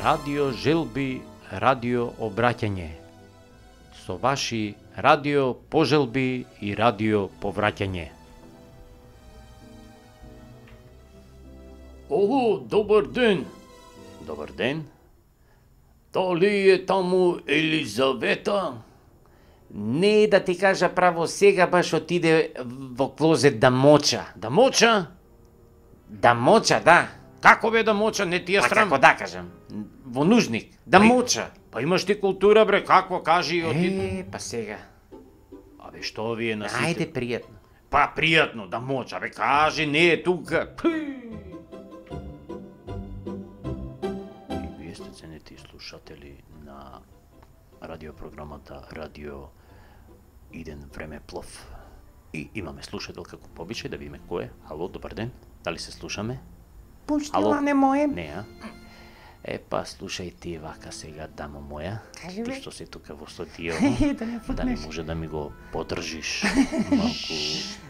радио желби, радио обраќање. Со ваши радио пожелби и радио повраќање. Ого, добар ден. Добар ден. Дали е таму Елизавета? Не да ти кажа право, сега баш отиде во клозет да моча. Да моча? Да моча, да. Како бе да моча, не ти е Па срам? како да кажам, во нужник, да моча. Па имаш ти култура бре, какво кажи и отиде? Па сега. Абе што вие на сите? Ајде пријатно. Па пријатно да моча, бе кажи, не е тука. И вие сте ценети слушатели на радиопрограмата Радио Иден време плов. И имаме слушател како побичај, да видиме кој е. Ало, добар ден. Дали се слушаме? Поштилане моје. Не, а? Па слушај ти вака сега, дамо моја. Кажи, Ти бе. што си тука во студио, Да не дали футнеш. може да ми го подржиш малку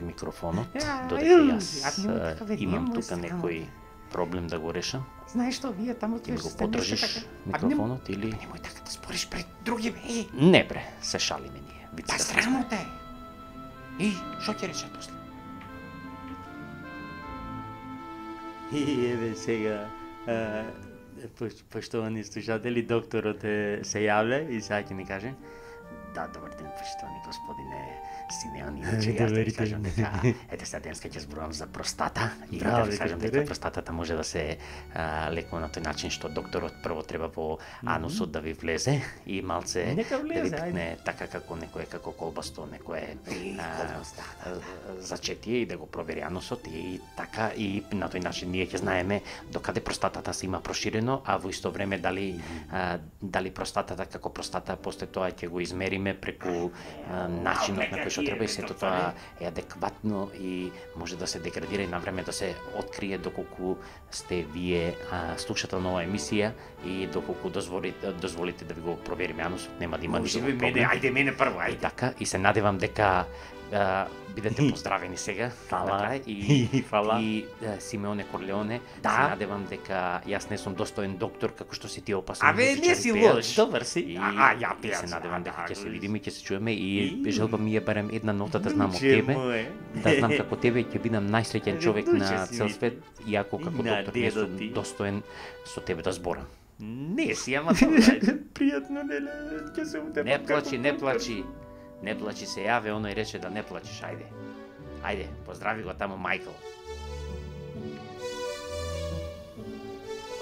микрофонот, Ја, додека ја, јас немој така, бе, имам немој тука странно. некој проблем да го решам. Знаеш што, вие таму Ти ми ќе го се подржиш микрофонот или... Немој така да спориш пред други, бе. Не бре, се шалиме ние. Па срамота е. И, што ќе рече после? И еве сега, поштовани слушатели, докторот се јавлja и сега ќе ни каже. Да, добар ден, поштовани господине Симеон, иначе јас да ви кажам дека ете сега денеска ќе зборувам за простата и да ви кажам дека простатата може да се лекува на тој начин што докторот прво треба во анусот да ви влезе и малце Нека да ви влезе, пикне така како некое како колбасто, некое зачетие и да го провери анусот и така и на тој начин ние ќе знаеме докаде простатата се има проширено, а во исто време дали простатата како простата после тоа ќе го измериме преку начинот на кој што треба и сето тоа е адекватно и може да се деградира и навреме да се открие доколку сте вие слушател на оваа емисија и доколку дозволите да ви го провериме анусот, нема да има никаков проблем. Ајде мене прво, И така, и се надевам дека бидете поздравени сега. Фала. И Фала. И Симеоне Корлеоне, Да. се надевам дека јас не сум достоен доктор како што си ти опасен. Абе, не си лош, добар си. И ја и се надевам дека ќе се видиме. видиме и ќе се чуеме и желба ми е барем една нота да знам од тебе. Да знам како тебе ќе бидам најсреќен човек на цел свет, иако како На доктор не сум дедо ти. достоен со тебе да зборам. Не си, ама добре. Пријатно, неле, ќе се утепам. Не плачи, не плачи. Не плачи, се јаве, оној рече да не плачиш, ајде. Ајде, поздрави го таму Мајкл.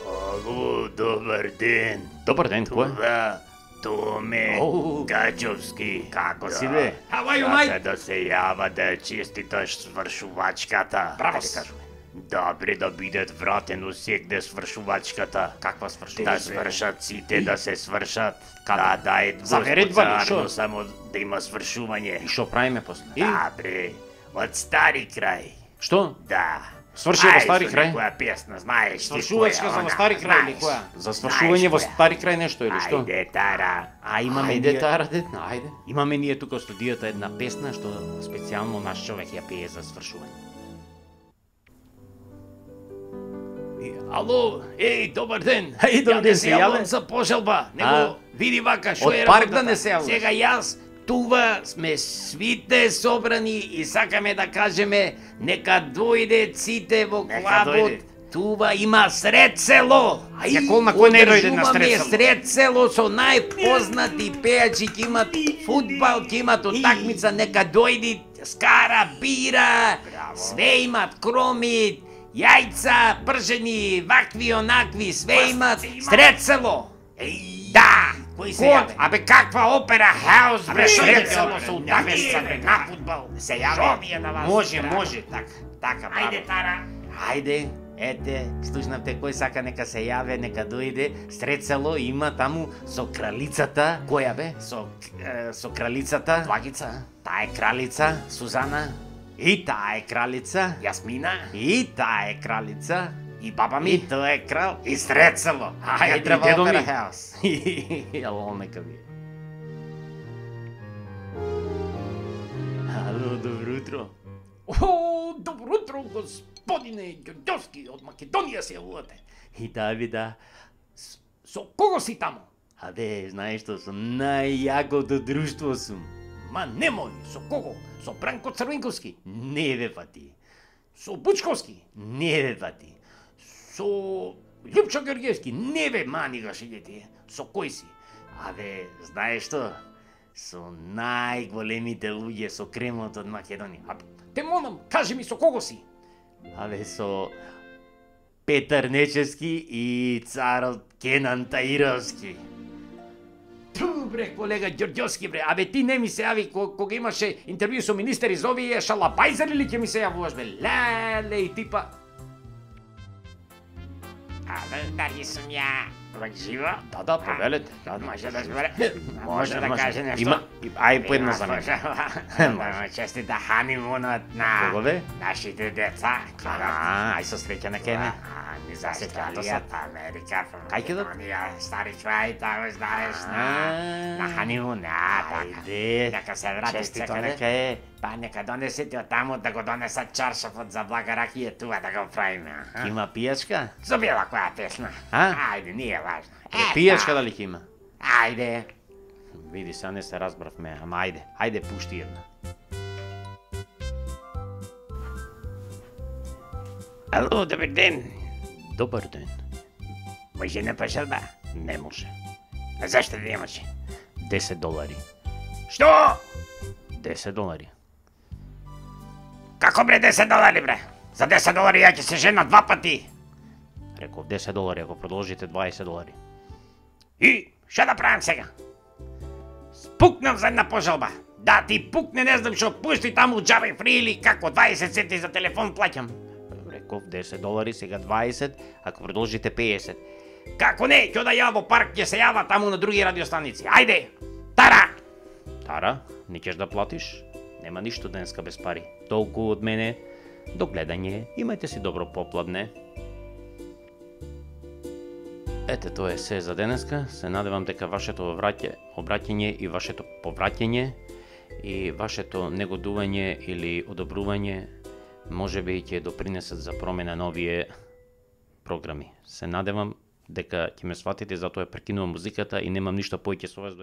Ало, добар ден. Добар ден, кој? Това Томе Оу. Гаџовски. Како си, бе? How are you, mate? Сака да се јава да честиташ свршувачката. Браво, Ајде, кажуваме. Добре да бидат вратено секде свршувачката. Каква Да свршувачка? свршат сите, да се свршат. Каде? Да, е За вередба ли, шо? но само да има свршување. И што правиме после? Да, бре, од стари крај. Што? Да. Сврши во стари Ај, со крај? некоја песна, знаеш ти Свршувачка која, за во она, стари крај или знаеш. која? За свршување во Знаеш која? стари крај нешто или што? Ајде, Тара. А имаме Ајде, ние... Тара, детна, ајде. Имаме ние тука во студиото една песна што специјално наш човек ја пее за свршување. Ало, добар ден. добар ден, се јаве. за пожелба. А? Види вака што Од е парк работата. да не се јавуваш. Сега јас тува сме свите собрани и сакаме да кажеме нека дојде сите во Нека клабот. дојде. Тува има сред село. Ја кол на кој не дојде на Одржуваме сред село? сред село со најпознати пејачи, ќе имат фудбал, ќе имат утакмица, нека дојди, скара, бира, све имат, кроми, јајца, пржени, вакви, онакви, све имат, сред село. Да, Кој се Кој? јаве? Абе каква опера хаус, бре, Абе, сред што село ќе со опера? утакмица, бре, на фудбал. Се јаве. Шо ми е на вас? Може, браво. може, така, браво. Ајде, Тара. Ајде, ете, слушнавте кој сака нека се јаве, нека дојде. Сред село има таму со кралицата. Која бе? Со кралицата. Вагица. Таа е кралица, Сузана. И таа е кралица. Јасмина. И таа е кралица. И баба ми. И тоа е крал. И сред село. Ајде, треба дедо ми. опера хаус. Ало, нека ви. Ало, добро утро. О, добро утро, господине Ѓорѓовски, од Македонија се јавувате. И да, Со кого си таму? Абе, знаеш што, со најјакото друштво сум. Ма немој, со кого? Со Бранко Црвинковски? Не бе па ти. Со Бучковски? Не бе па ти. Со Лјупчо Георгиевски? Не бе, мани гашиње ти. Со кој си? Абе, знаеш што? Со најголемите луѓе со кремот од Македонија. А, те молам, кажи ми со кого си? Абе, со Петар Нечевски и царот Кенан Таировски. Ту, бре, колега Ѓорѓовски, бре. Абе, ти не ми се јави кога имаше интервју со министери, зови е шалабајзер или ќе ми се јавуваш, бе? Леле, и типа... Дали сум ја живо? Да, повелете. Може да зборе? Може да каже нешто? Има, ај поедно за мене. Честита ханимунот на Кого бе? нашите деца. Ај со среќа на кеме. Ни за Австралија, Америка, Кај ќе дот? стари чувај, тамо знаеш, на ханимун, така. Ајде. Нека се врати Честито, секаде. нека е. Па нека донесете од таму да го донесат чаршафот за блага ракија туа да го правиме. Има пијачка? За била која песна. А? Ајде, не е важно. Пијачка дали ќе има? Ајде. Види, сега не се разбравме, ама ајде пушти една. Ало, добар ден. Добар ден. Може на пожалба? Не може. А зашто да немаше? $10. Што? $10. Како бре $10 бре? За $10 ја ќе се жена 2 пати. Реков $10, ако продолжите $20. И што да правам сега? Спукнам за една пожалба. Да ти пукне, не знам што, пусти таму џабе фри или како 20 центи за телефон плаќам. Реков $10, сега 20, ако продолжите 50. Како не, ќе да ја во парк, ќе се јава таму на други радиостаници. Ајде, тара! Тара, не ćeš да платиш? Нема ништо денска без пари. Толку од мене. До гледање, имајте си добро попладне. Ете, тоа е се за денеска. Се надевам дека вашето обраќање и вашето повраќање и вашето негодување или одобрување можеби ќе допринесат за промена на овие програми. Се надевам дека ќе ме сватите, затоа прекинувам музиката и немам ништо повеќе со вас.